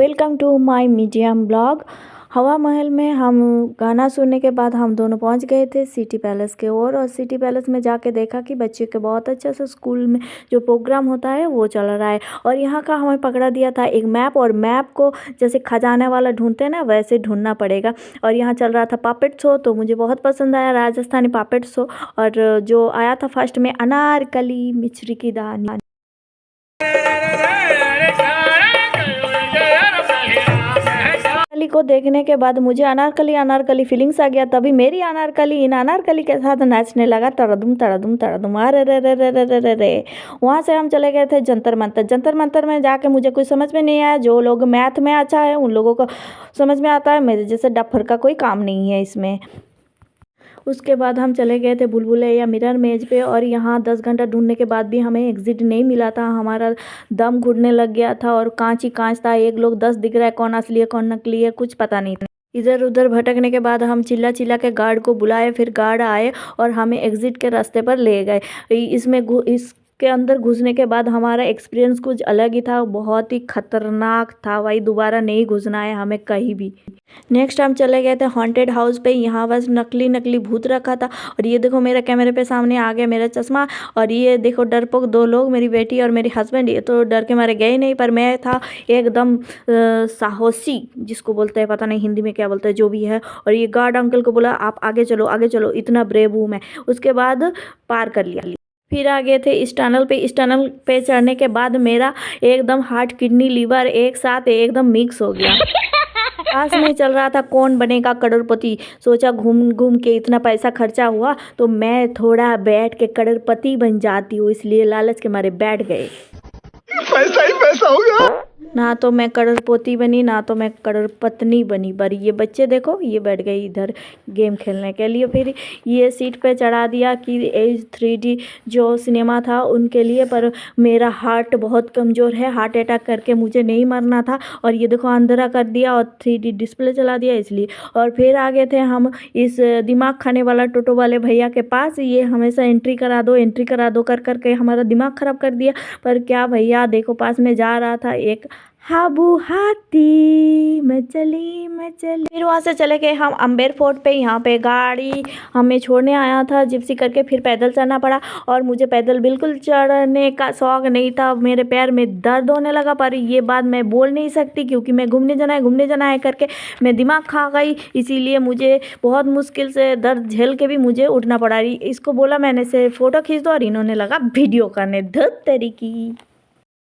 Welcome to my medium blog. Hawa Mahal में हम गाना सुनने के बाद हम दोनों पहुंच गए थे सिटी पैलेस के ओर और सिटी पैलेस में जाके देखा कि बच्चे के बहुत अच्छे से स्कूल में जो प्रोग्राम होता है वो चल रहा है। और यहाँ का हमें पकड़ा दिया था एक मैप, और मैप को जैसे खजाने वाला ढूंढते हैं ना, वैसे ढूंढना पड़ेगा। और यहाँ चल रहा था पापेट शो, तो मुझे बहुत पसंद आया राजस्थानी पापेट शो। और जो आया था फर्स्ट में अनारकली मिश्री की दानी को देखने के बाद मुझे अनारकली अनारकली फीलिंग्स आ गया। तभी मेरी अनारकली इन अनारकली के साथ नाचने लगा, तरदुम तरदुम तरदुम। अरे रे रे रे रे रे रे रे। वहाँ से हम चले गए थे जंतर मंतर। जंतर मंतर में जाके मुझे कुछ समझ में नहीं आया। जो लोग मैथ में अच्छा है उन लोगों को समझ में आता है, मेरे जैसे डफर का कोई काम नहीं है इसमें। उसके बाद हम चले गए थे भूलभुलैया मिरर मेज पे, और यहाँ 10 घंटा ढूंढने के बाद भी हमें एग्जिट नहीं मिला था। हमारा दम घुटने लग गया था और कांच ही कांच था। एक लोग 10 दिख रहा है, कौन असली है कौन नकली है कुछ पता नहीं था। इधर उधर भटकने के बाद हम चिल्ला चिल्ला के गार्ड को बुलाए, फिर गार्ड आए और हमें एग्जिट के रास्ते पर ले गए। इसके अंदर घुसने के बाद हमारा एक्सपीरियंस कुछ अलग ही था, बहुत ही खतरनाक था भाई। दोबारा नहीं घुसना है हमें कहीं भी। नेक्स्ट हम चले गए थे हॉन्टेड हाउस पे। यहाँ बस नकली नकली भूत रखा था। और ये देखो मेरे कैमरे पे सामने आ गया मेरा चश्मा। और ये देखो डरपोक 2 लोग, मेरी बेटी और मेरी हस्बैंड। ये तो डर के मारे गए नहीं, पर मैं था एकदम साहसी, जिसको बोलते हैं पता नहीं हिंदी में क्या बोलते हैं, जो भी है। और ये गार्ड अंकल को बोला आप आगे चलो, इतना ब्रेव हूँ मैं। उसके बाद पार कर लिया। फिर आ गए थे इस टनल पे। इस टनल पे चढ़ने के बाद मेरा एकदम हार्ट किडनी लीवर एक साथ एकदम मिक्स हो गया। पास में चल रहा था कौन बनेगा करोड़पति। सोचा घूम घूम के इतना पैसा खर्चा हुआ तो मैं थोड़ा बैठ के करोड़पति बन जाती हूँ, इसलिए लालच के मारे बैठ गए। पैसा ही पैसा होगा। ना तो मैं करोड़पति बनी ना तो मैं करोड़पत्नी बनी, पर ये बच्चे देखो ये बैठ गई इधर गेम खेलने के लिए। फिर ये सीट पे चढ़ा दिया कि 3D जो सिनेमा था उनके लिए, पर मेरा हार्ट बहुत कमज़ोर है, हार्ट अटैक करके मुझे नहीं मरना था। और ये देखो अंधेरा कर दिया और 3D डिस्प्ले चला दिया इसलिए। और फिर आगे थे हम इस दिमाग खाने वाला टोटो वाले भैया के पास। ये हमेशा एंट्री करा दो कर करके हमारा दिमाग ख़राब कर दिया। पर क्या भैया देखो पास में जा रहा था एक हाबू हाथी, मैं चली। फिर वहाँ से चले गए हम अम्बेर फोर्ट पे। यहाँ पे गाड़ी हमें छोड़ने आया था जिप्सी करके, फिर पैदल चढ़ना पड़ा। और मुझे पैदल बिल्कुल चढ़ने का शौक नहीं था, मेरे पैर में दर्द होने लगा। पर ये बात मैं बोल नहीं सकती क्योंकि मैं घूमने जाना है करके मैं दिमाग खा गई, इसीलिए मुझे बहुत मुश्किल से दर्द झेल के भी मुझे उठना पड़ा। इसको बोला मैंने से फ़ोटो खींच दो और इन्होंने लगा वीडियो करने। धत तरीकी।